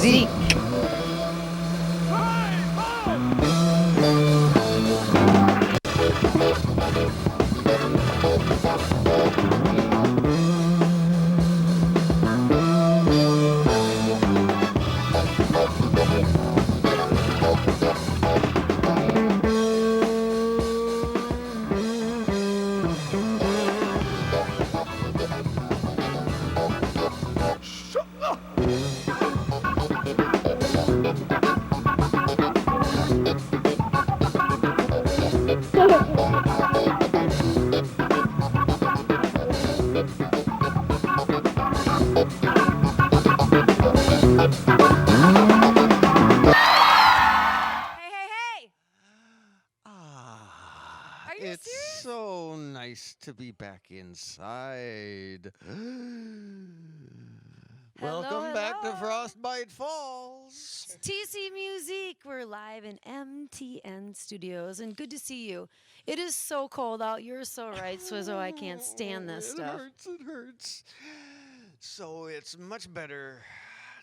Muzique. Hey! Are you It's serious? so nice to be back inside. Welcome back to Hello. Frostbite Falls. It's TC Muzique. We're live in MTN Studios, and good to see you. It is so cold out. You're so right, Swizzo. I can't stand this It stuff. hurts, it hurts. So it's much better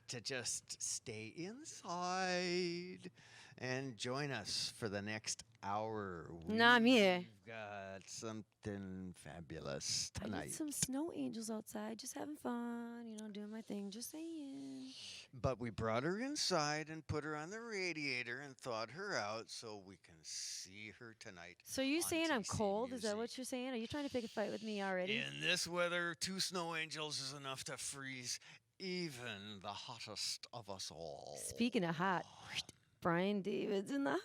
to just stay inside and join us for the next hour. Nah, me. We've got something fabulous I tonight. got some snow angels outside, just having fun, doing my thing, just saying. But we brought her inside and put her on the radiator and thawed her out so we can see her tonight. So you on saying I'm TC cold? Is that Music. what you're saying? Are you trying to pick a fight with me already? In this weather, 2 snow angels is enough to freeze even the hottest of us all. Speaking of hot, Brian David's in the house.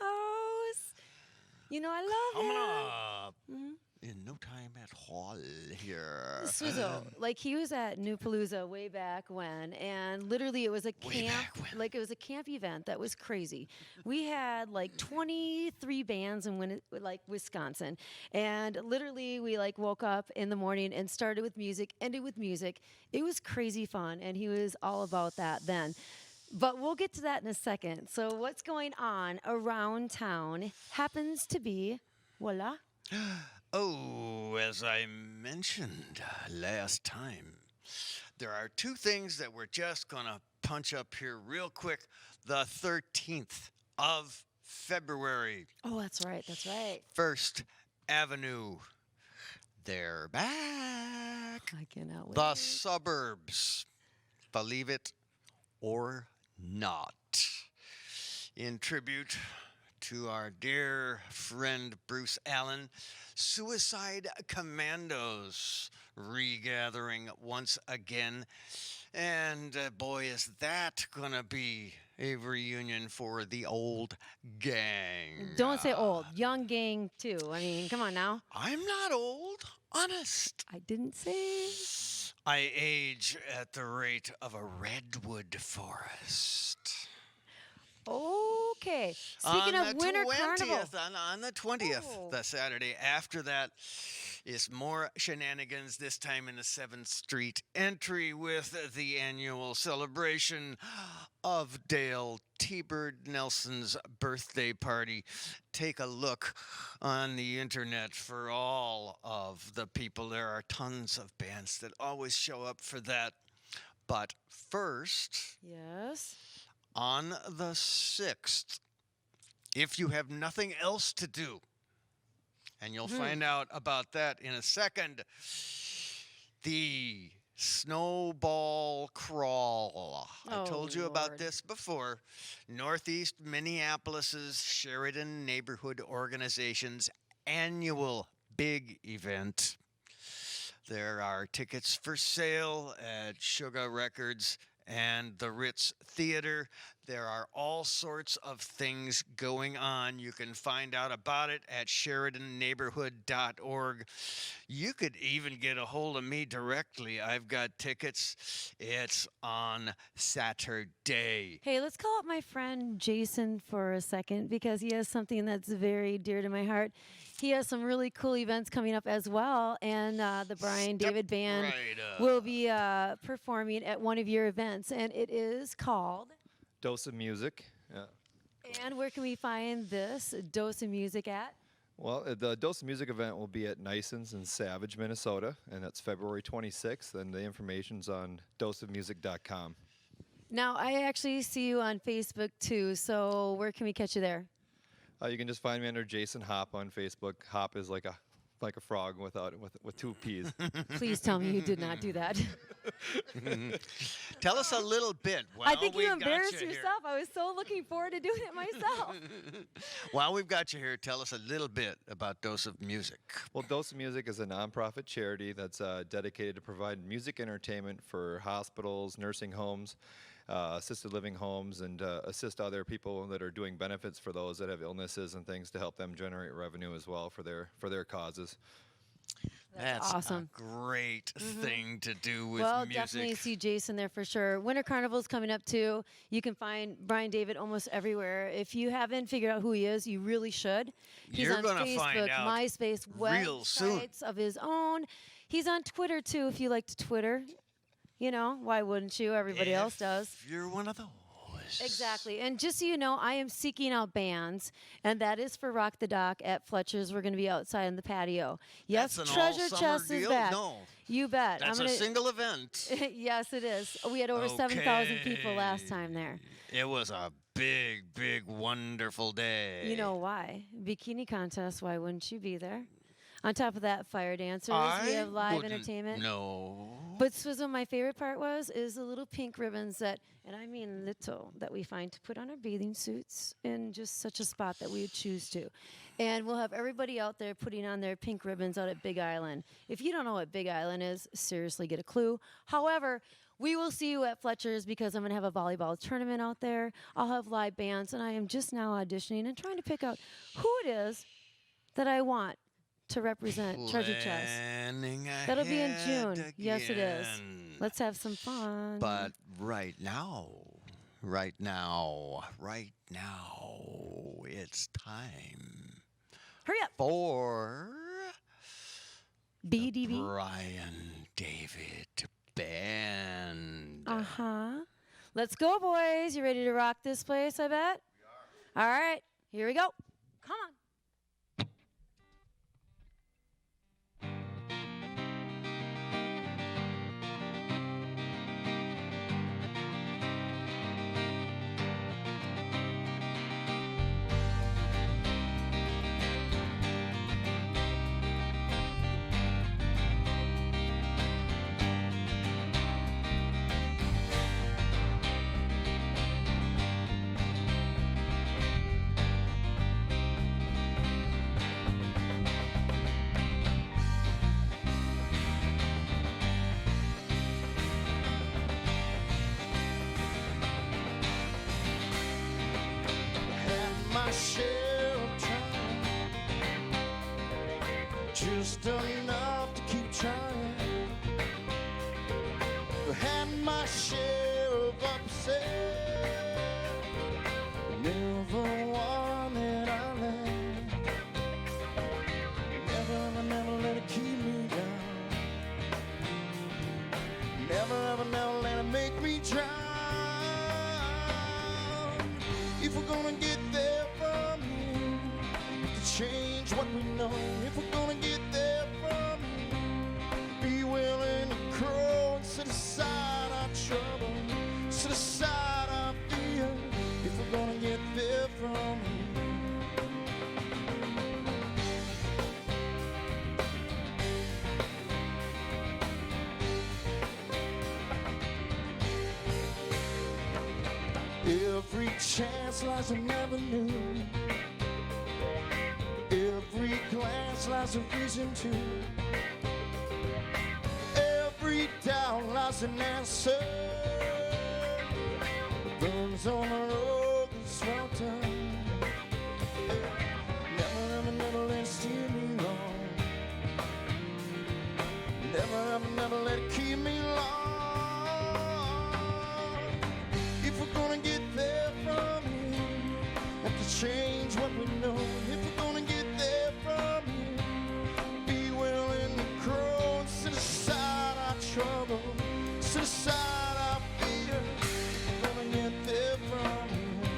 I love Coming him. up Mhm. in no time at all here. Swizzo, like he was at New Palooza way back when, and literally it was a Way camp, back when. like it was a camp event that was crazy. We had like 23 bands in Wisconsin, and literally we like woke up in the morning and started with music, ended with music. It was crazy fun, and he was all about that then. But we'll get to that in a second. So what's going on around town happens to be, voila. Oh, as I mentioned last time, there are 2 things that we're just going to punch up here real quick. The 13th of February, Oh, that's right. That's right. First Avenue. They're back. I cannot wait. The suburbs, believe it or not. In tribute to our dear friend Bruce Allen, Suicide Commandos regathering once again. And boy, is that gonna be a reunion for the old gang. Don't say old. Young gang, too. I mean, come on now. I'm not old, honest. I didn't say. I age at the rate of a redwood forest. Okay. Speaking On of the Winter 20th, Carnival. On the 20th, Oh. the Saturday after that, is more shenanigans, this time in the 7th Street entry with the annual celebration of Dale T. Bird Nelson's birthday party. Take a look on the internet for all of the people. There are tons of bands that always show up for that. But first, Yes. on the 6th, if you have nothing else to do, and you'll find out about that in a second, the Snowball Crawl. I told you about Lord. this before. Northeast Minneapolis's Sheridan Neighborhood Organization's annual big event. There are tickets for sale at Sugar Records and the Ritz Theater. There are all sorts of things going on. You can find out about it at SheridanNeighborhood.org. You could even get a hold of me directly. I've got tickets. It's on Saturday. Hey, let's call up my friend Jason for a second because he has something that's very dear to my heart. He has some really cool events coming up as well, and the Brian Step David Band right up. will be performing at one of your events, and it is called. Dose of Music. Yeah. And where can we find this Dose of Music at? Well, the Dose of Music event will be at Nison's in Savage, Minnesota, and that's February 26th, and the information's on doseofmusic.com. Now, I actually see you on Facebook too. So where can we catch you there? You can just find me under Jason Hop on Facebook. Hop is like a frog with two P's. Please tell me you did not do that. Tell us a little bit. I think you we've got embarrassed here. yourself. I was so looking forward to doing it myself. While we've got you here, tell us a little bit about Dose of Music. Well, Dose of Music is a nonprofit charity that's dedicated to provide music entertainment for hospitals, nursing homes, assisted living homes, and assist other people that are doing benefits for those that have illnesses and things to help them generate revenue as well for their causes. That's awesome. a great thing to do with Well, music. definitely see Jason there for sure. Winter Carnival's coming up too. You can find Brian David almost everywhere. If you haven't figured out who he is, you really should. He's You're on gonna Facebook, find out MySpace, real soon. websites of his own. He's on Twitter too, if you like to Twitter. You know, why wouldn't you? Everybody else does. If you're one of those. Exactly. And just so you know, I am seeking out bands, and that is for Rock the Dock at Fletcher's. We're going to be outside in the patio. Yes, That's an Treasure all-summer Chest is deal? back. No. You bet. That's a single event. Yes, it is. We had over 7,000 people last time there. It was a big, big, wonderful day. You know why? Bikini contest. Why wouldn't you be there? On top of that, fire dancers. We have live wouldn't entertainment. No. But Swizzle, my favorite part is the little pink ribbons that, and I mean little, that we find to put on our bathing suits in just such a spot that we would choose to. And we'll have everybody out there putting on their pink ribbons out at Big Island. If you don't know what Big Island is, seriously get a clue. However, we will see you at Fletcher's because I'm going to have a volleyball tournament out there. I'll have live bands, and I am just now auditioning and trying to pick out who it is that I want to represent Treasure Chest. That'll be in June. Again. Yes, it is. Let's have some fun. But right now, it's time Hurry up. for BDB. Brian David Band. Let's go, boys. You ready to rock this place, I bet? We are. All right. Here we go. Come on. Just enough to keep trying. Had my share of upset. Never one that I let. Never let it keep me down. Never let it make me drown. If we're gonna get there from here, to change what we know. If we're gonna get there from here, be willing to grow and set aside our trouble, set aside our fear. If we're gonna get there from here. Every chance lies an avenue. Every glance lies a reason to. Every doubt lies an answer. Burns on the road that's swelter. Never let it steer me wrong. Never let it keep me long. If we're gonna get there from here, have to change what we know. If we're gonna get there from here, be willing to grow and set aside our trouble, set aside our fear. If we're gonna get there from here.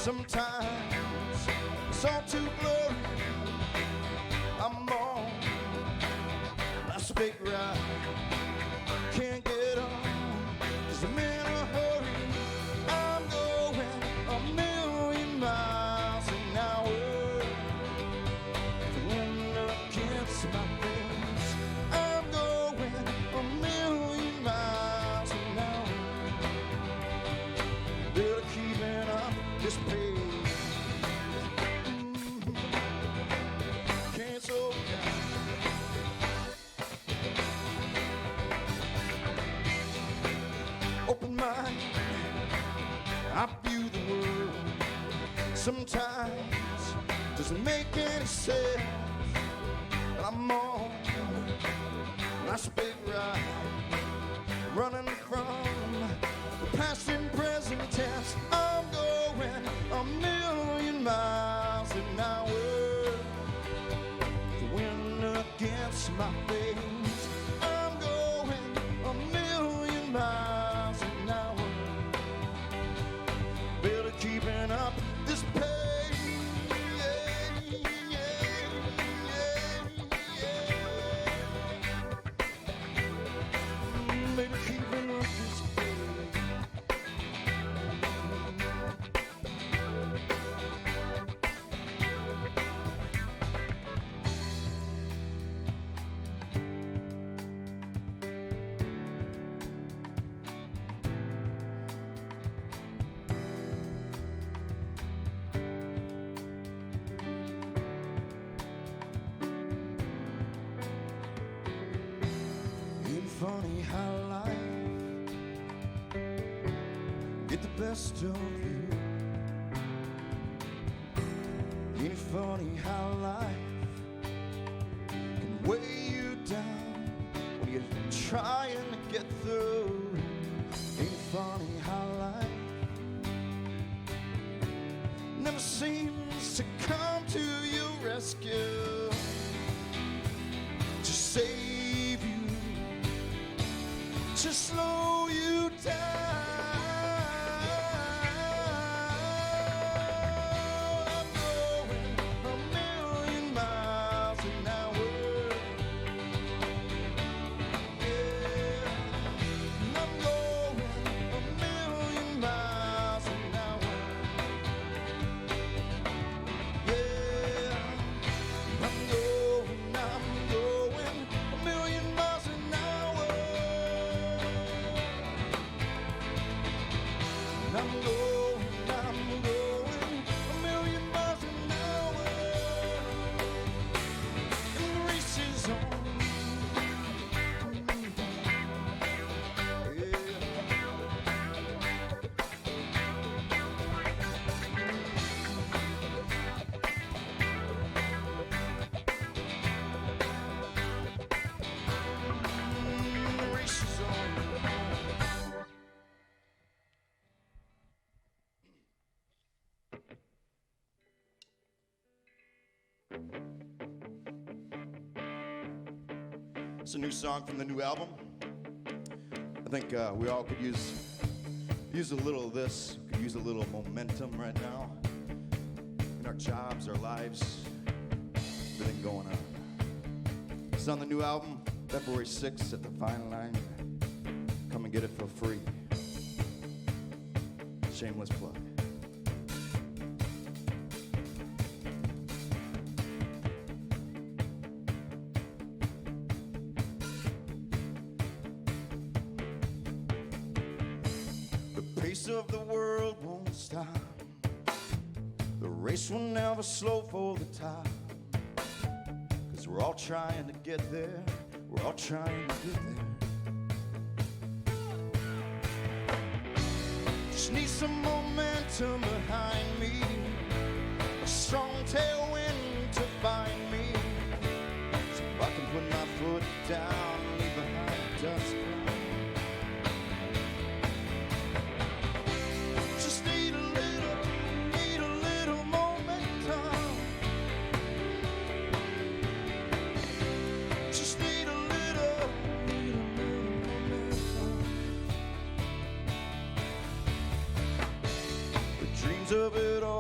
Sometimes it's all too blurry. I'm on last big ride. Can't get on 'cause I'm in a hurry. I'm going a million miles an hour. The wind against my face. I'm going a million miles an hour. Barely keeping up this pace. Can't slow down. Open mind, I view the world. Sometimes doesn't make any sense. But I'm on last big ride, running from the past and present tense. I'm going a million miles an hour. The wind against my face. I'm going a million miles an hour. Barely keeping up this pace. Barely keeping up this pace. Ain't it funny how life get the best of you? Ain't it funny how life can weigh you down when you're trying to get through? Ain't it funny how life never seems to come to your rescue to save you, to slow you down. I'm going a million miles an hour. Yeah, I'm going a million miles an hour. Yeah, I'm going a million miles an hour. I'm going a million miles an hour. And the race is on. The race is on. It's a new song from the new album. I think we all could use a little of this. Could use a little momentum right now in our jobs, our lives, everything going on. It's on the new album, February 6th at the Fine Line. Come and get it for free. Shameless plug. The pace of the world won't stop. The race will never slow for the top. 'Cause we're all trying to get there. We're all trying to get there. Just need some momentum behind me. A strong tailwind to find me. So I can put my foot down, leave behind dust cloud. Just need a little momentum. Just need a little momentum. The dreams of it all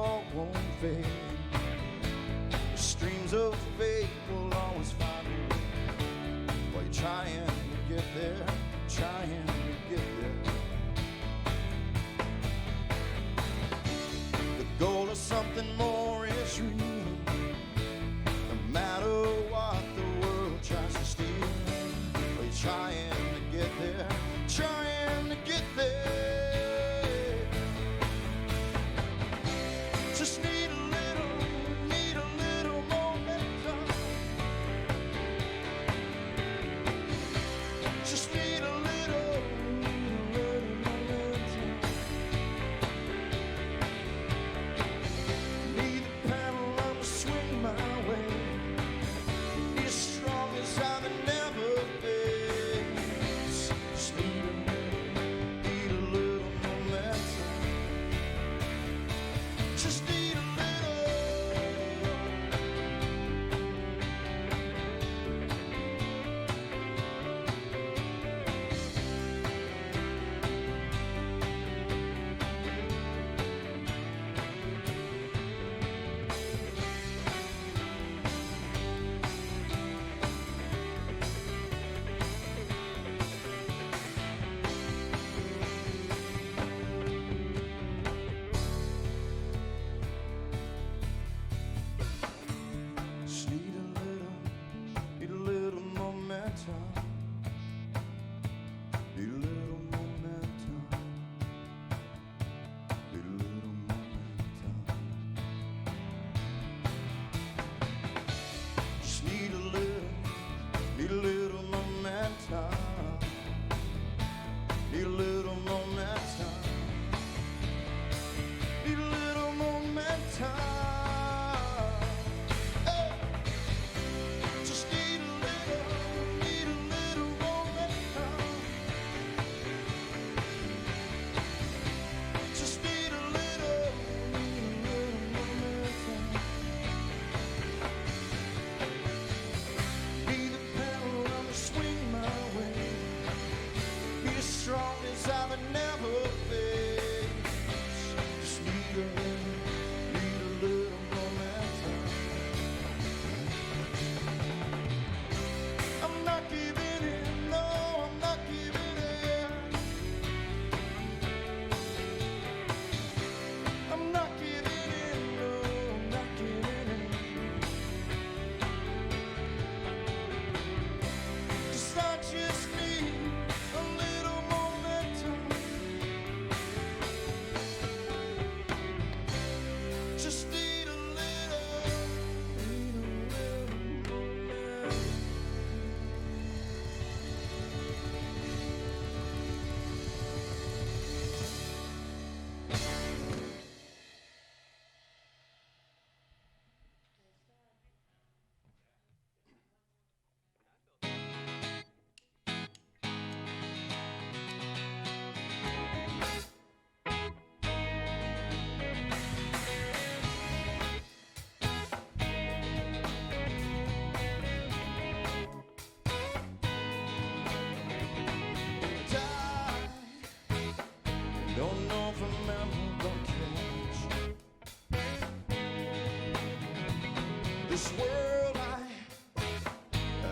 this world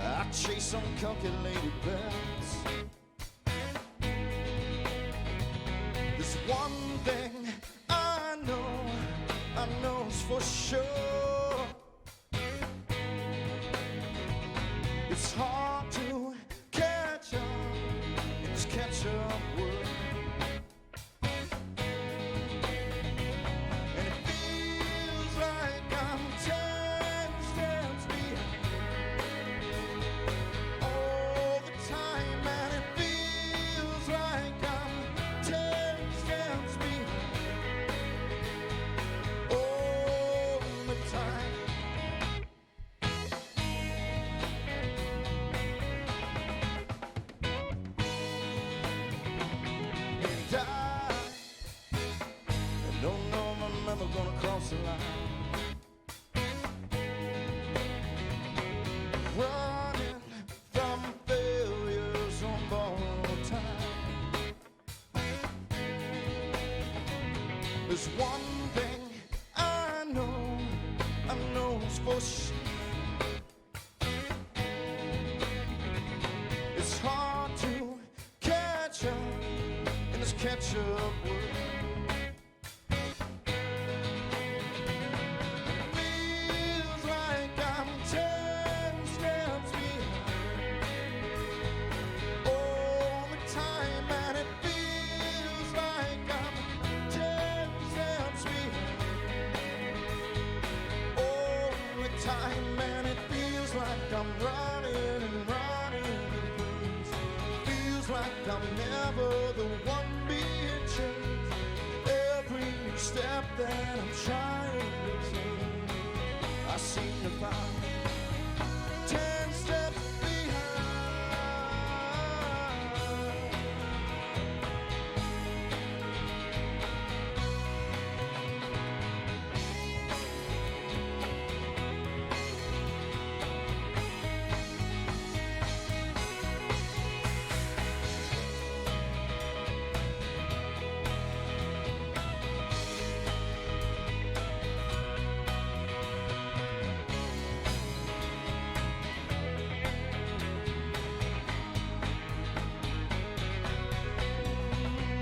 I chase uncalculated bets. There's one thing I know's for sure. It's hard to catch up in this catch-up world. And it feels like I'm 10 steps behind all the time. And it feels like I'm 10 steps behind all the time. And I don't know if I'm ever gonna cross the line. Running from failures on borrowed time. There's one thing I know's for sure. It's hard to catch up in this catch-up world. Feels like I'm 10 steps behind all the time, and it feels like I'm 10 steps behind all the time, and it feels like I'm running and running in place. Feels like I'm never the one being chased. Every step that I'm trying to take, I seem to find 10 steps behind.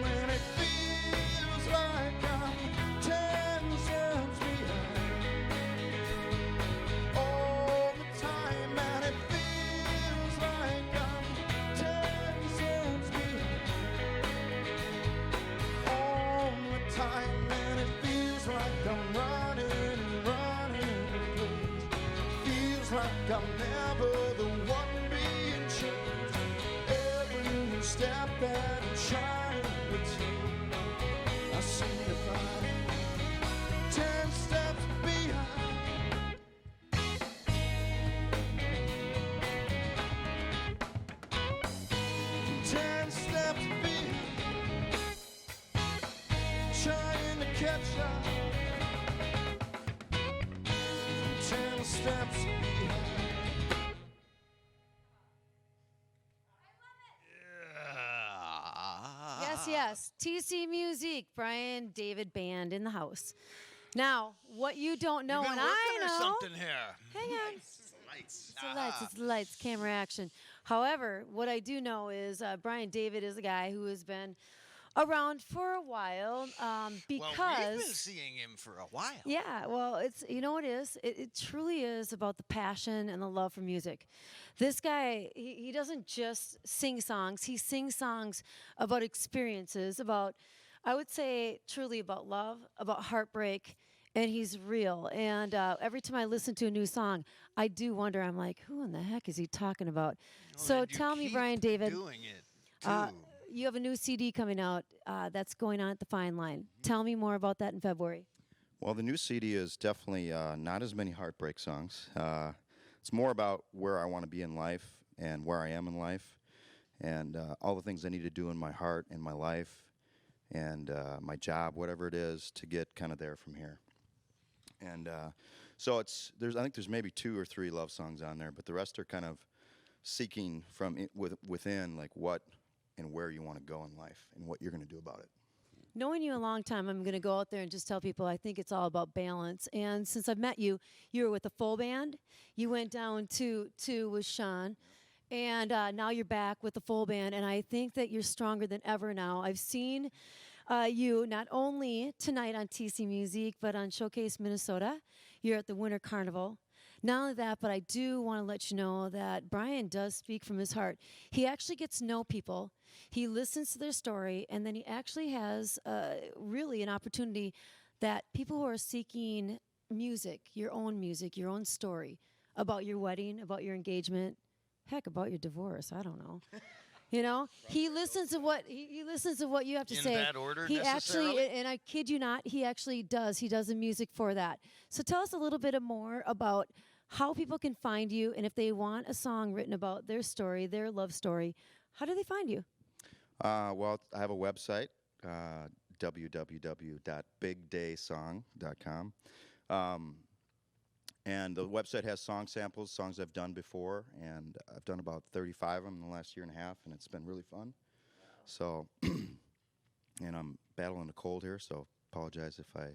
And it feels like I'm 10 steps behind all the time, and it feels like I'm 10 steps behind all the time, and it feels like I'm running and running in place. Feels like I'm never the one being chased. Every step that I'm trying to take, I seem to find 10 steps behind. 10 steps behind, trying to catch up. 10 steps behind. Yes. TC Muzique, Brian David Band in the house. Now, what you don't know, You've been and I working or know. something here. Hang on. Lights. It's the lights, camera action. However, what I do know is Brian David is a guy who has been around for a while because. Well, we've been seeing him for a while. Yeah, well, it's you know what it is. It truly is about the passion and the love for music. This guy, he doesn't just sing songs. He sings songs about experiences, about I would say truly about love, about heartbreak, and he's real. And every time I listen to a new song, I do wonder. I'm like, who in the heck is he talking about? So And you tell me, keep Brian David. doing it too. You have a new CD coming out that's going on at the Fine Line. Tell me more about that in February. Well, the new CD is definitely not as many heartbreak songs. It's more about where I want to be in life and where I am in life, and all the things I need to do in my heart and my life and my job, whatever it is, to get kind of there from here. And so I think there's maybe 2 or 3 love songs on there, but the rest are kind of seeking from within, like what and where you want to go in life and what you're going to do about it. knowing you a long time, I'm going to go out there and just tell people I think it's all about balance. And since I've met you, you were with a full band. You went down to with Sean. And now you're back with the full band, and I think that you're stronger than ever now. I've seen you not only tonight on TC Muzique, but on Showcase Minnesota. You're at the Winter Carnival. Not only that, but I do want to let you know that Brian does speak from his heart. He actually gets to know people. He listens to their story, and then he actually has really an opportunity that people who are seeking music, your own story about your wedding, about your engagement, heck, about your divorce. I don't know. You know, he listens to what he listens to what you have to say. In that order, he necessarily? actually, and I kid you not, he actually does. He does the music for that. So tell us a little bit more about how people can find you, and if they want a song written about their story, their love story, how do they find you? Well, I have a website, www.bigdaysong.com. And the website has song samples, songs I've done before, and I've done about 35 of them in the last year and a half, and it's been really fun. So, and I'm battling a cold here, so apologize if I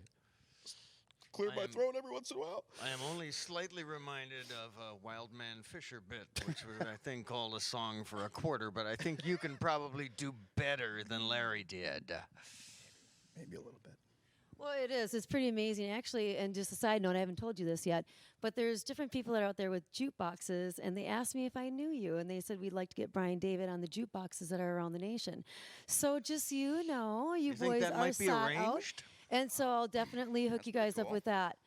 clear my throat every once in a while. I am only slightly reminded of a Wild Man Fisher bit, which was, I think, called A Song for a Quarter, but I think you can probably do better than Larry did. Maybe a little bit. Well, it is. It's pretty amazing, actually. And just a side note, I haven't told you this yet, but there's different people that are out there with jukeboxes, and they asked me if I knew you, and they said we'd like to get Brian David on the jukeboxes that are around the nation. So just so you know, you think boys that are might be sought out, arranged? and so I'll definitely hook you guys up with that.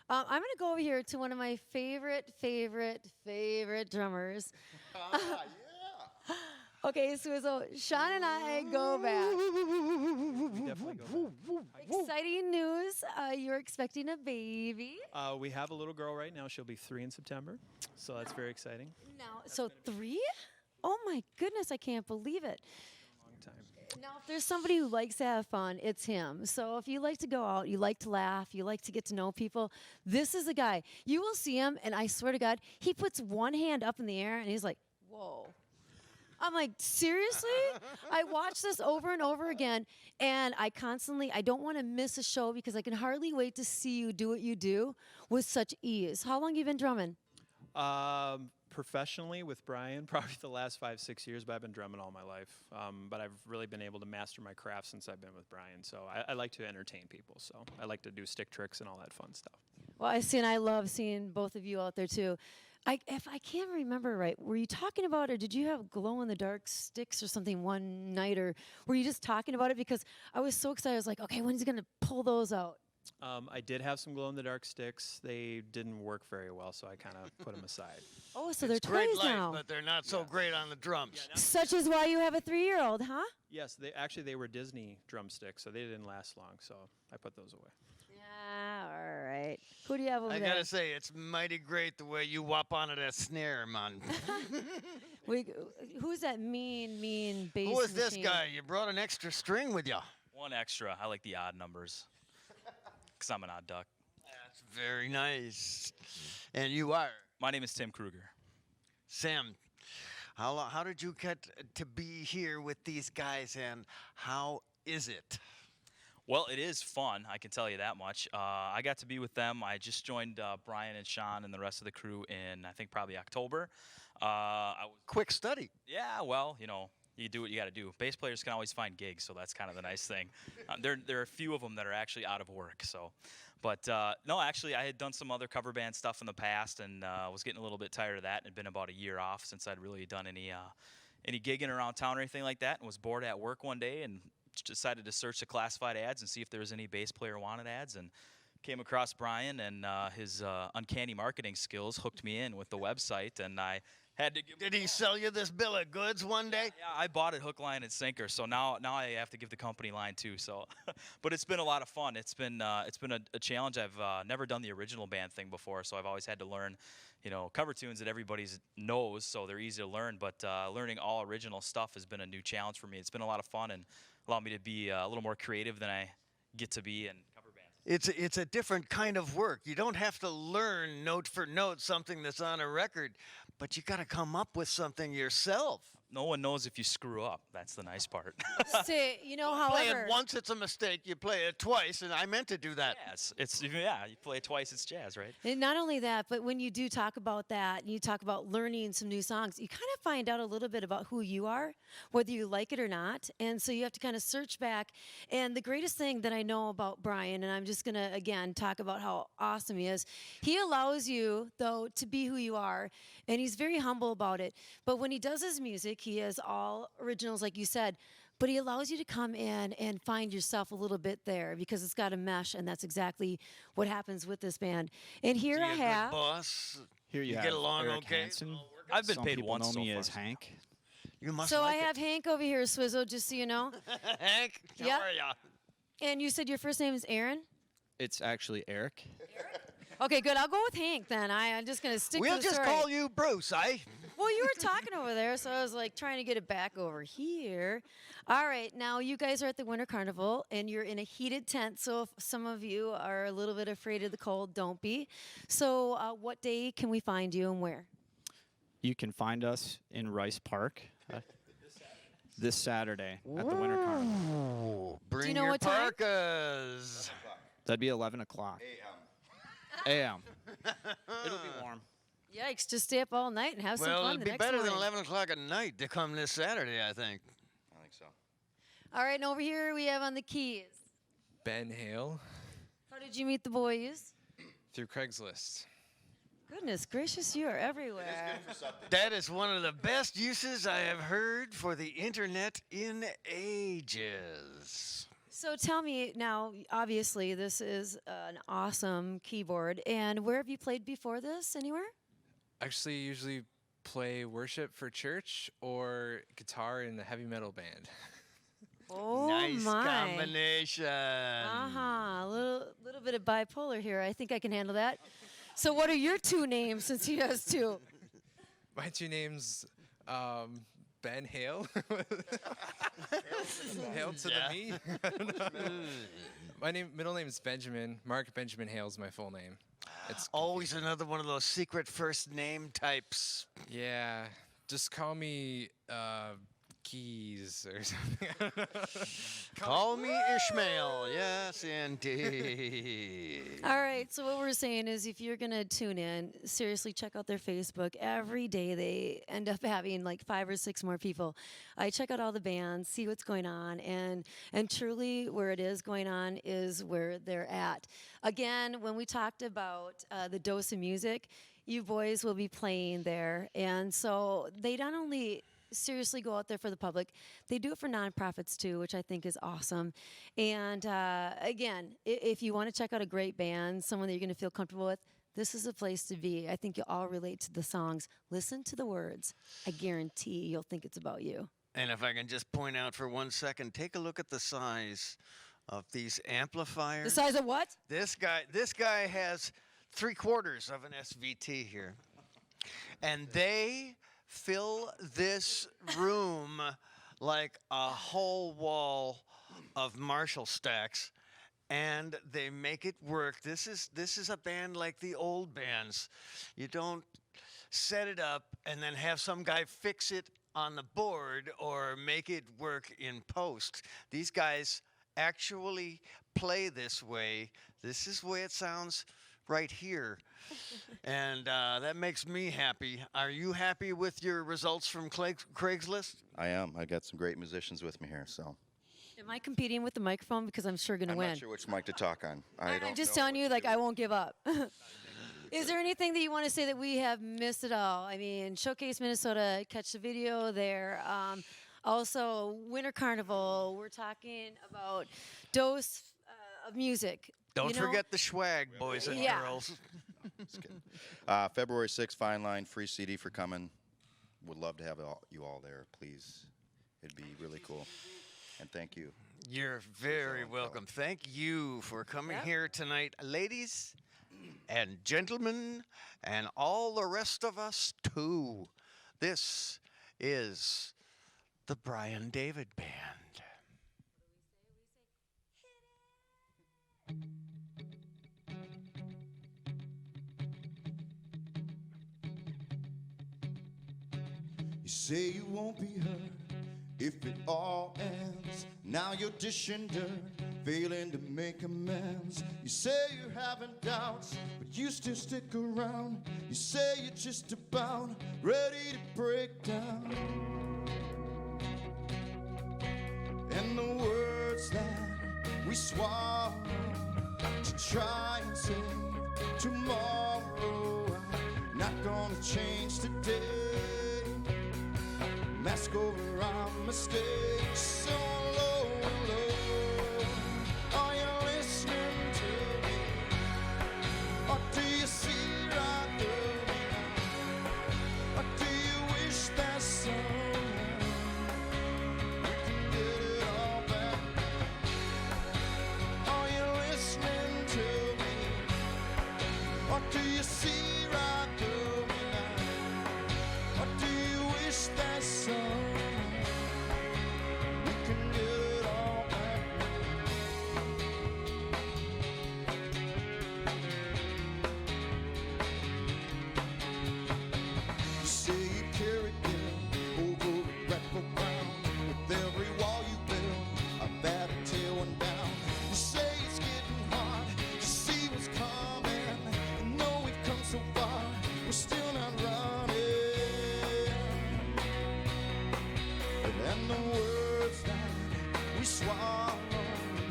I'm going to go over here to one of my favorite drummers. Okay, so Sean and I go back. We definitely go back. Exciting news. You're expecting a baby. We have a little girl right now. She'll be 3 in September, so that's very exciting. Now, so 3? Oh my goodness, I can't believe it. Long time. Now, if there's somebody who likes to have fun, it's him. So if you like to go out, you like to laugh, you like to get to know people, this is the guy. You will see him, and I swear to God, he puts one hand up in the air, and he's like, whoa. I'm like, seriously? I watch this over and over again, and I don't want to miss a show because I can hardly wait to see you do what you do with such ease. How long have you been drumming? Professionally with Brian, probably the last 5-6 years, but I've been drumming all my life. But I've really been able to master my craft since I've been with Brian. So I like to entertain people. So I like to do stick tricks and all that fun stuff. Well, I love seeing both of you out there too. If I can't remember right, were you talking about, or did you have glow-in-the-dark sticks or something one night, or were you just talking about it? Because I was so excited. I was like, okay, when's he going to pull those out? I did have some glow-in-the-dark sticks. They didn't work very well, so I kind of put them aside. Oh, so they're Great toys light, now. but they're not so great on the drums. Such is why you have a 3-year-old, huh? Yes, they were Disney drumsticks, so they didn't last long, so I put those away. Yeah, all right. Who do you have over I there? gotta say, it's mighty great the way you whop onto that snare, man. Who's that mean bass Who is this machine? guy? You brought an extra string with you. One extra. I like the odd numbers. Because I'm an odd duck. That's very nice. And you are? My name is Tim Kruger. Sam, how did you get to be here with these guys, and how is it? Well, it is fun. I can tell you that much. I got to be with them. I just joined Brian and Sean and the rest of the crew in, I think, probably October. Quick study. Yeah, well, you do what you got to do. Bass players can always find gigs, so that's kind of the nice thing. There are a few of them that are actually out of work. But no, actually, I had done some other cover band stuff in the past, and was getting a little bit tired of that. It had been about a year off since I'd really done any gigging around town or anything like that, and was bored at work one day and decided to search the classified ads and see if there was any bass player wanted ads, and came across Brian, and his uncanny marketing skills hooked me in with the website, and I had to give. Did he sell you this bill of goods one day? Yeah, I bought it hook, line, and sinker. So now I have to give the company line too. So, but it's been a lot of fun. It's been a challenge. I've never done the original band thing before, so I've always had to learn, cover tunes that everybody knows, so they're easy to learn. But learning all original stuff has been a new challenge for me. It's been a lot of fun and allowed me to be a little more creative than I get to be in cover bands. It's a different kind of work. You don't have to learn note for note something that's on a record, but you got to come up with something yourself. no one knows if you screw up. That's the nice part. Say, you know, Play however, it once, it's a mistake. You play it twice, and I meant to do that. It's yeah. You play it twice, it's jazz, right? and not only that, but when you do talk about that, and you talk about learning some new songs, you kind of find out a little bit about who you are, whether you like it or not. And so you have to kind of search back. And the greatest thing that I know about Brian, and I'm just going to, again, talk about how awesome he is, he allows you, though, to be who you are. And he's very humble about it. But when he does his music, he has all originals, like you said. But he allows you to come in and find yourself a little bit there because it's got a mesh, and that's exactly what happens with this band. And here Is he I a good have. boss? Here you, You have get along Eric okay? Hansen. I've been Some paid people once know so me far, as so. Hank. You must So like I have Hank over here, Swizzle, just so you know. it. Hank, how Yep. are ya? And you said your first name is Aaron? It's actually Eric. Okay, good. I'll go with Hank then. I'm just going to stick We'll to the just story. call you Bruce, eh? Well, you were talking over there, so I was like trying to get it back over here. All right, now you guys are at the Winter Carnival, and you're in a heated tent. So if some of you are a little bit afraid of the cold, don't be. So what day can we find you and where? You can find us in Rice Park this Saturday at the Winter Carnival. Bring know your what time? parkas. That'd be 11 o'clock. A.M. It'll be warm. Yikes, just stay up all night and have some Well, fun it'd the be next better morning. than 11 o'clock at night to come this Saturday, I think. I think so. All right, and over here we have on the keys. Ben Hale How did you meet the boys? through Craigslist. Goodness gracious, you are everywhere. That is one of the best uses I have heard for the internet in ages. So tell me now, obviously, this is an awesome keyboard. And where have you played before this? Anywhere? Actually, usually play worship for church or guitar in a heavy metal band. Oh Nice my. combination. A little bit of bipolar here. I think I can handle that. So what are your two names since he has two? My two names, Ben Hale. Hail to Yeah. the me. My middle name is Benjamin. Mark Benjamin Hale is my full name. It's Always another one of those secret first name types. yeah. Just call me Keys or something. Call me Ishmael. Yes, indeed. All right, so what we're saying is if you're going to tune in, seriously check out their Facebook. Every day they end up having like 5 or 6 more people. I check out all the bands, see what's going on, and truly where it is going on is where they're at. Again, when we talked about the Dose of Music, you boys will be playing there. And so they not only seriously go out there for the public. They do it for nonprofits too, which I think is awesome. And again, if you want to check out a great band, someone that you're going to feel comfortable with, this is a place to be. I think you'll all relate to the songs. Listen to the words. I guarantee you'll think it's about you. And if I can just point out for 1 second, take a look at the size of these amplifiers. The size of what? This guy has 3/4 of an SVT here. And they fill this room like a whole wall of Marshall stacks, and they make it work. This is a band like the old bands. You don't set it up and then have some guy fix it on the board or make it work in post. These guys actually play this way. This is the way it sounds right here. And that makes me happy. Are you happy with your results from Craigslist? I am. I got some great musicians with me here, so Am I competing with the microphone because I'm sure going to I'm win? not sure which mic to talk on. I don't I'm just know telling what you, to like, do. I won't give up. Is there anything that you want to say that we have missed at all? I mean, Showcase Minnesota, catch the video there. Also, Winter Carnival. We're talking about Dose of Music. Don't you know? forget the swag, boys and Yeah. girls. Just kidding. February 6th, Fine Line, free CD for coming. Would love to have you all there, please. It'd be really cool. And thank you. You're very welcome. Thank you for coming here tonight, ladies and gentlemen, and all the rest of us too. This is the Brian David Band. You say you won't be hurt if it all ends. Now you're dishing dirt, failing to make amends. You say you're having doubts, but you still stick around. You say you're just about ready to break down. And the words that we swallow to try and save tomorrow are not gonna change today. Mask over our mistakes. So low, low. Are you listening to me? Or do you see right through me now? Or do you wish that somehow we can get it all back? Are you listening to me? Or do you see right through me now? Or do you wish that somehow we can get it all back? You say you carry guilt over regretful ground. With every wall you build, a better tear one down. You say it's getting hard to see what's coming. And though we've come so far, we're still not running. And the words that we swallow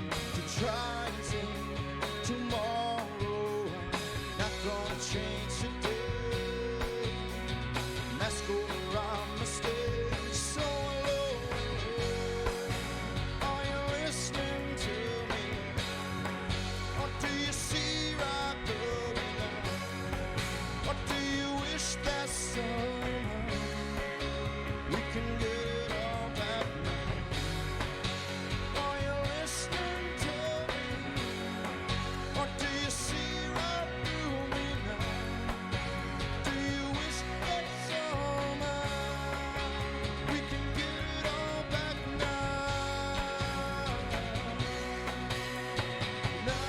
to try and save tomorrow are not gonna change today. Mask over our mistakes. So low. Are you listening to me? Or do you see right through me now? Or do you wish that somehow we can get it all back now? Are you listening to me? Or do you see right through me now? Do you wish that somehow we can get it all back now? Now.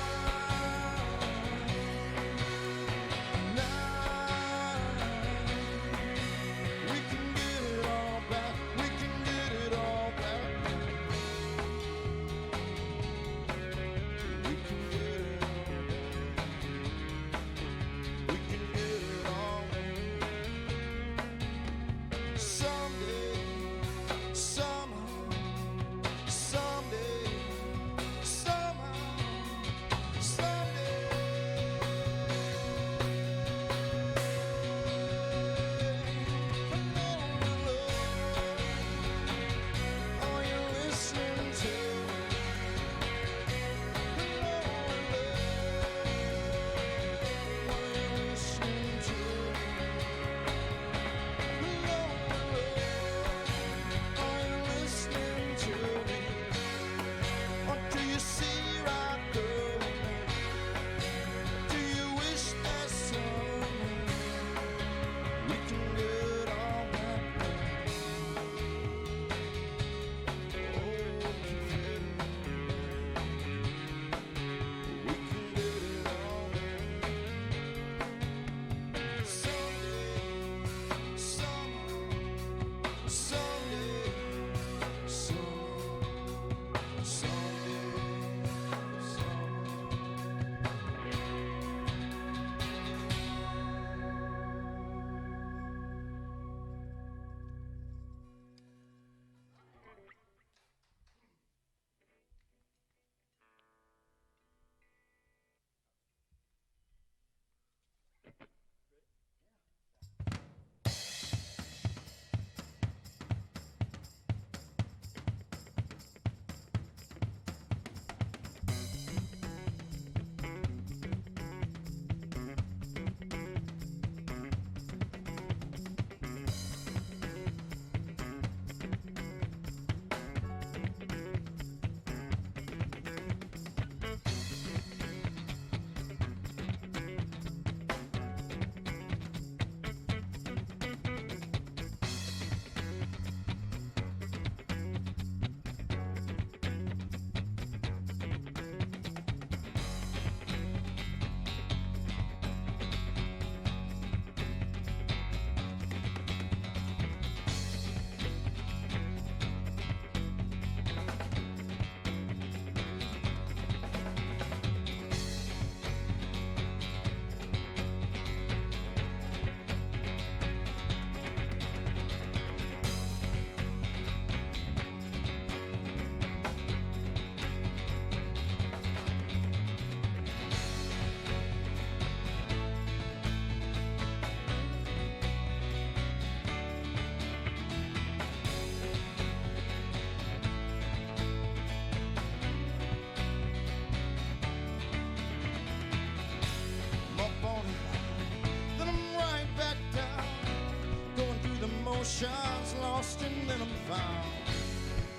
directions lost and then I'm found.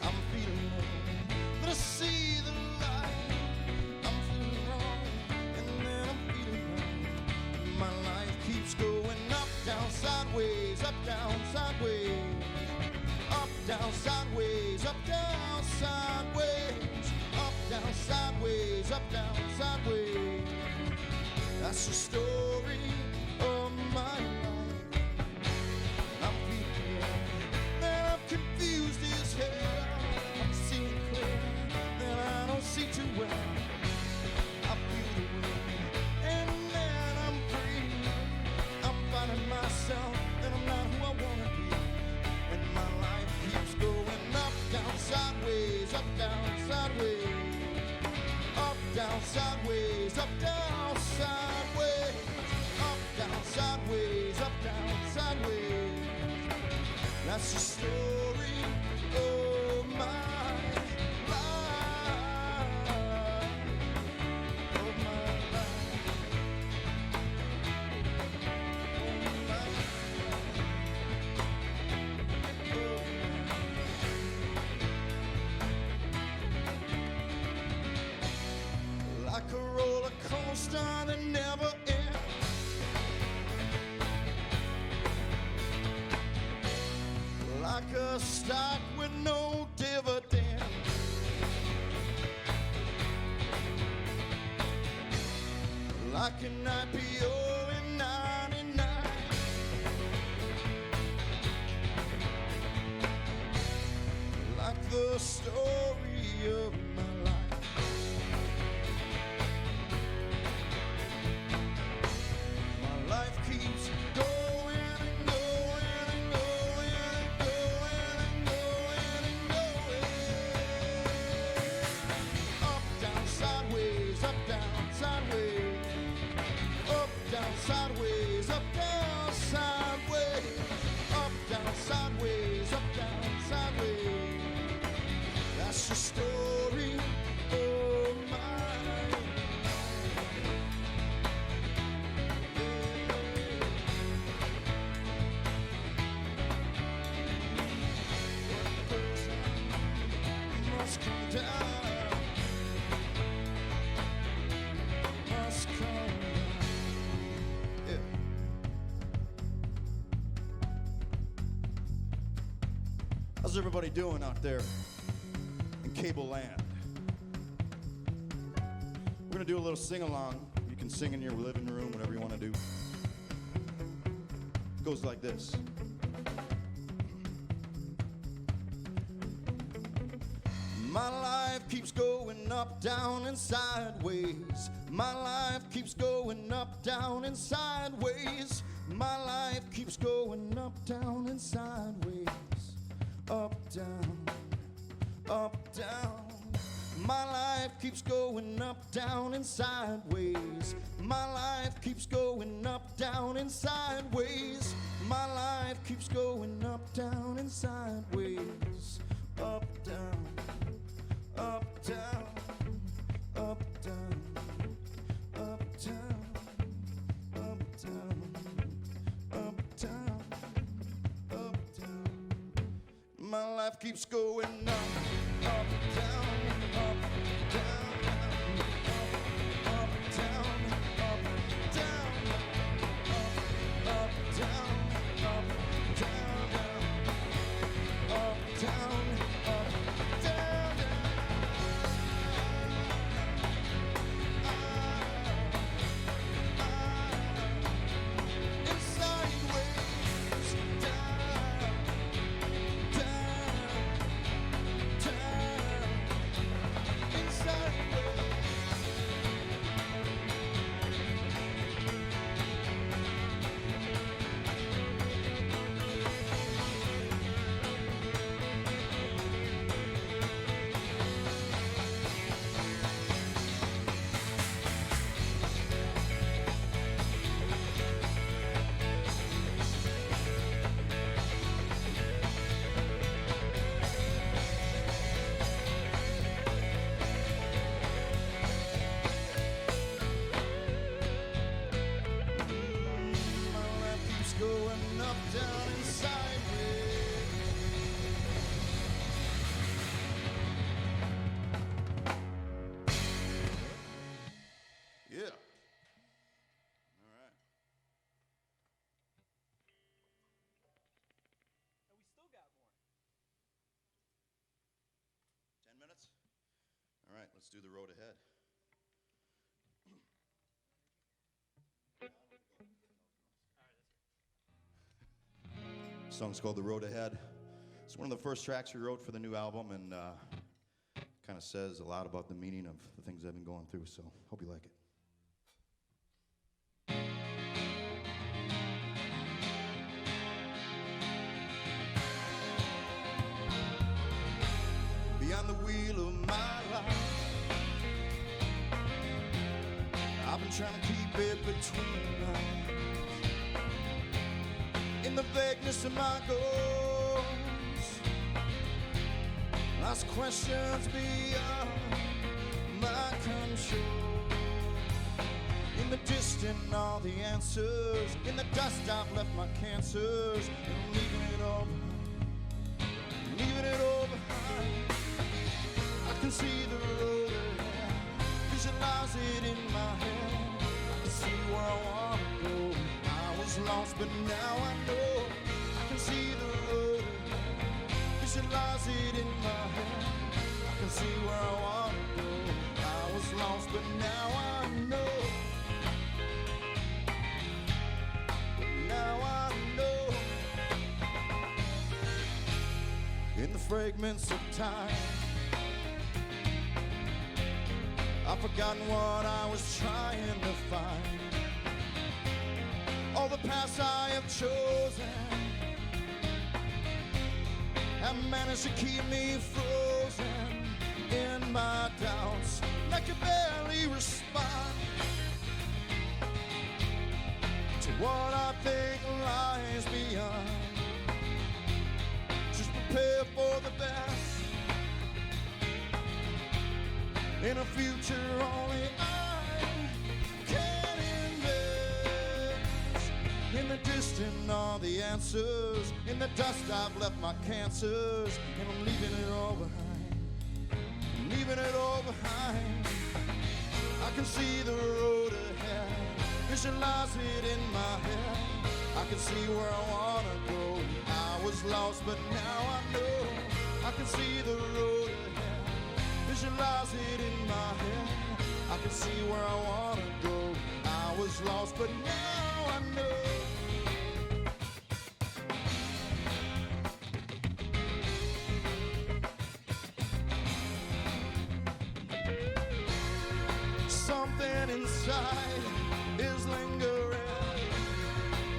I'm feeling low, but I see the light. I'm feeling wrong, and then I'm feeling right. My life keeps going up, down, sideways, up, down, sideways. Up, down, sideways, up, down, sideways. Up, down, sideways, up, down, sideways. That's the story of my life. I'm feeling that I'm confused as hell. I'm seeing clear that I don't see too well. I feel the wind and then I'm free. I'm finding myself and I'm not who I wanna be. And my life keeps going up, down, sideways, up, down, sideways. Up, down, sideways, up, down, sideways. Up, down, sideways, up, down, sideways. That's the story of my life. Of my life. Like a roller coaster that never ends. Like a stock with no dividend. Like an IPO in '99. Like the story of my life. My life keeps going and going and going and going and going and going. Up, down, sideways, up, down, sideways. Up, down, sideways, up, down, sideways. Up, down, sideways, up, down, sideways. That's the story of my life. Must come down. Must come down. Yeah. How's everybody doing out there in Cable Land? We're gonna do a little sing-along. You can sing in your living room, whatever you want to do. It goes like this. My life keeps going up, down, and sideways. My life keeps going up, down, and sideways. My life keeps going up, down, and sideways. Up, down, up, down. My life keeps going up, down, and sideways. My life keeps going up, down, and sideways. My life keeps going up, down, and sideways. Up, down, up, down, up, down, up, down, up, down, up, down, up, down. My life keeps going up, up, down, up, down, up, down, up, down, up, down, up, down, up, down, up, down, and sideways, down, down, down, inside. up down inside me. Yeah. All right. And we still got more. 10 minutes? All right, let's do The Road Ahead. The song's called The Road Ahead. It's one of the first tracks we wrote for the new album, and kind of says a lot about the meaning of the things I've been going through, so hope you like it. Beyond the wheel of my life, I've been trying to keep it between us. In the vagueness of my goals, ask questions beyond my control. In the distant, all the answers. In the dust, I've left my cancers. And leaving it all behind. Leaving it all behind. I can see the road ahead. Visualize it in my head. I can see where I want to go. I was lost, but now I know. I can see the road ahead. Visualize it in my head. I can see where I want to go. I was lost, but now I know. Now I know. In the fragments of time, I've forgotten what I was trying to find. All the paths I have chosen have managed to keep me frozen in my doubts. I can barely respond to what I think lies beyond. Just prepare for the best in a future only I can invest. In the distant are the answers. In the dust I've left my cancers. And I'm leaving it all behind. I'm leaving it all behind. I can see the road ahead. Visualize it in my head. I can see where I wanna go. I was lost but now I know. I can see the road ahead. Visualize it in my head. I can see where I wanna go. I was lost, but now I know. Something inside is lingering.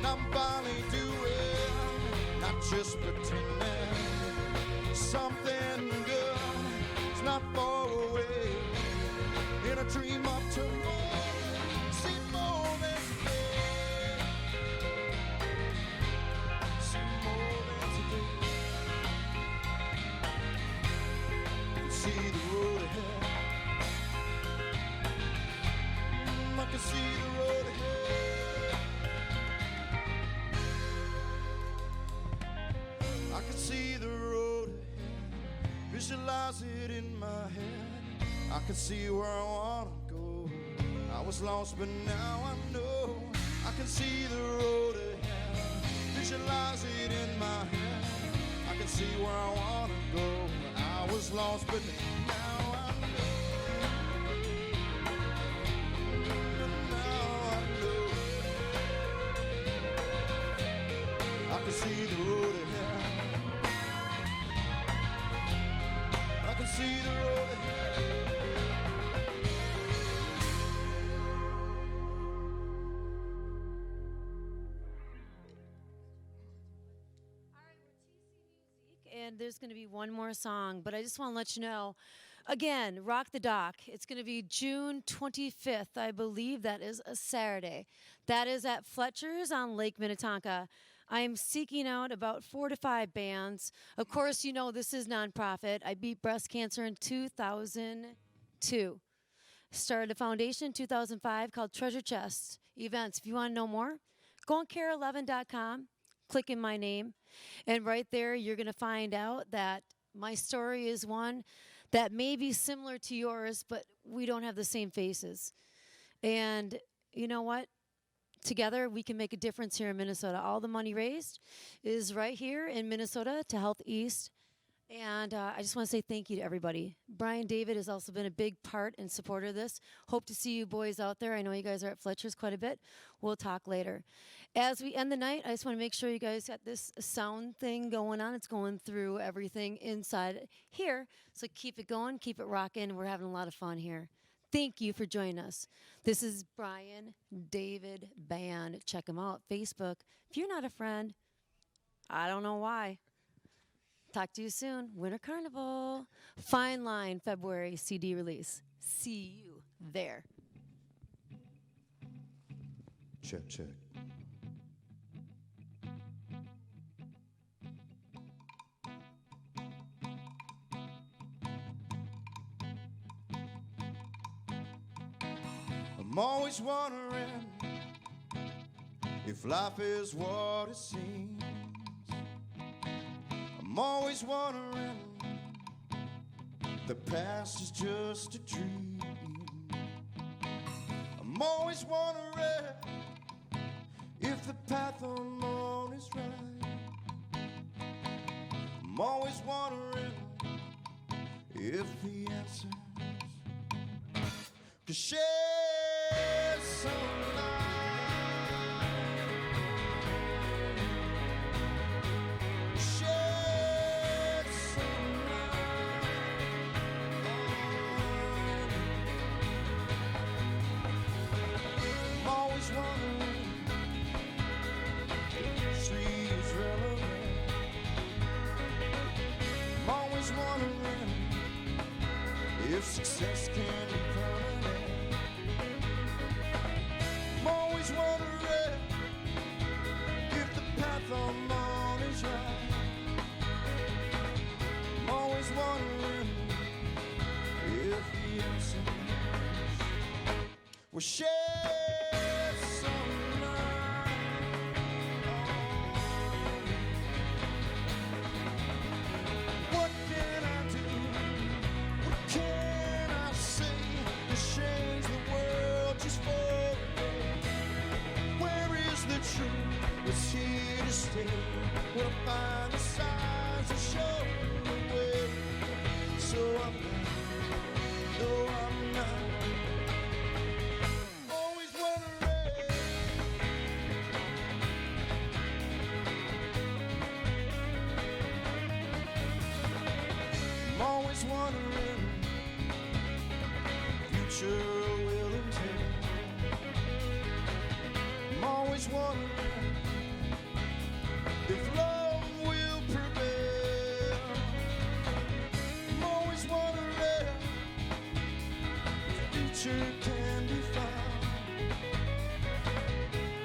I'm finally doing, not just pretending. Something good. Not far away, in a dream of tomorrow, see more than today, see more than today. I can see the road ahead. I can see the road ahead. I can see the road ahead. Visualize it in my head. I can see where I wanna go. I was lost, but now I know. I can see the road ahead. Visualize it in my head. I can see where I wanna go. I was lost, but now I know. Now I know. I can see the road ahead. I can see the road ahead. And there's going to be one more song, but I just want to let you know, again, Rock the Dock. It's going to be June 25th. I believe that is a Saturday. That is at Fletcher's on Lake Minnetonka. I am seeking out about 4 to 5 bands. Of course, you know this is nonprofit. I beat breast cancer in 2002. Started a foundation in 2005 called Treasure Chest Events. If you want to know more, go on care11.com. Click click in my name. And right there, you're going to find out that my story is one that may be similar to yours, but we don't have the same faces. And you know what? Together, we can make a difference here in Minnesota. All the money raised is right here in Minnesota to Health East. And I just want to say thank you to everybody. Brian David has also been a big part and supporter of this. Hope to see you boys out there. I know you guys are at Fletcher's quite a bit. We'll talk later. As we end the night, I just want to make sure you guys got this sound thing going on. It's going through everything inside here. So keep it going, keep it rocking. We're having a lot of fun here. Thank you for joining us. This is Brian David Band. Check him out. Facebook. If you're not a friend, I don't know why. Talk to you soon. Winter Carnival. Fine Line, February CD release. See you there. Check, check. I'm always wondering if life is what it seems. I'm always wondering the past is just a dream. I'm always wondering if the path I'm on is right. I'm always wondering if the answers could shed some light. Shed some light I'm always wondering if sleep is relevant. I'm always wondering if success can be permanent. I'm always wondering if the path I'm on is right. I'm always wondering if the answers will shed some light on me. What can I do? What can I say to change the world just for a day? Where is the truth? What's here to stay? Will I find the signs that show the way? So I'm not, no, I'm not. Always wondering. I'm always wondering future will entail. I'm always wondering if love will prevail. I'm always wondering if the future can be found.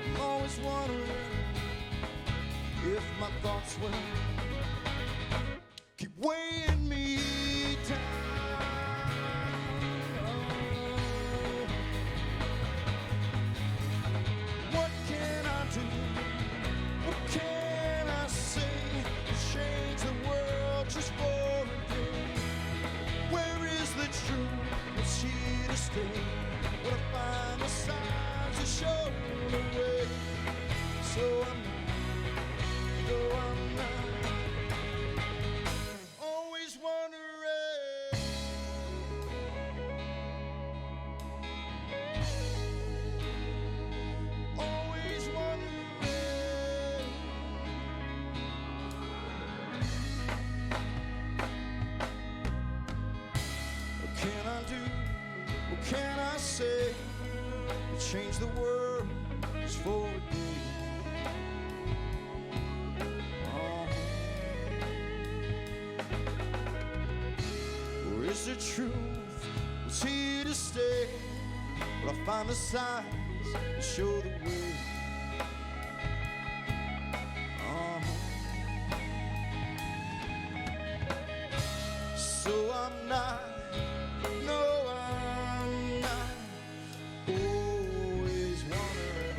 I'm always wondering if my thoughts will keep weighing me down. What can I do? What can I say to change the world just for a day? Where is the truth? What's here to stay? Will I find the signs that show the way? So I'm not, no, I'm not. Always wondering. Always wondering. What can I do? What can I say to change the world just for a day? Where is the truth? What's here to stay? Will I find the signs that show the way? So I'm not, no, I'm not always wondering.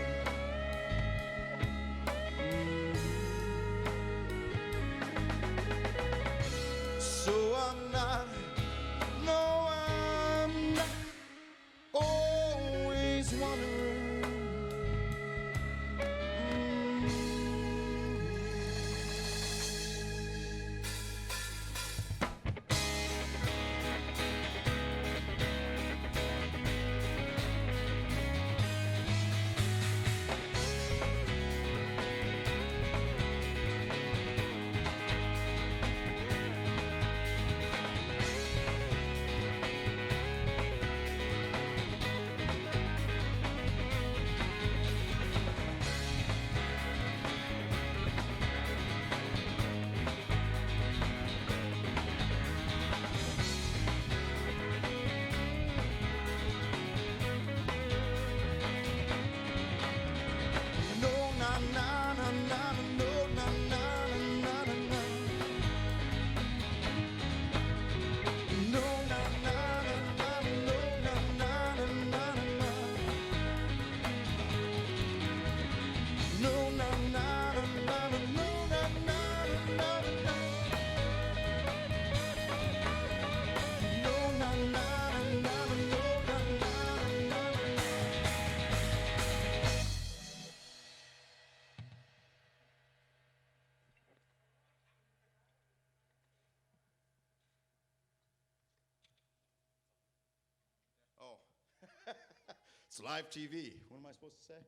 It's live TV. What am I supposed to say?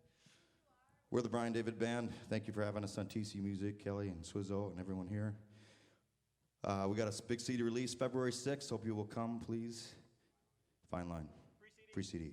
We're the Brian David Band. Thank you for having us on TC Music, Kelly and Swizzo and everyone here. We got a big CD release February 6th. Hope you will come, please. Fine line. Free CD.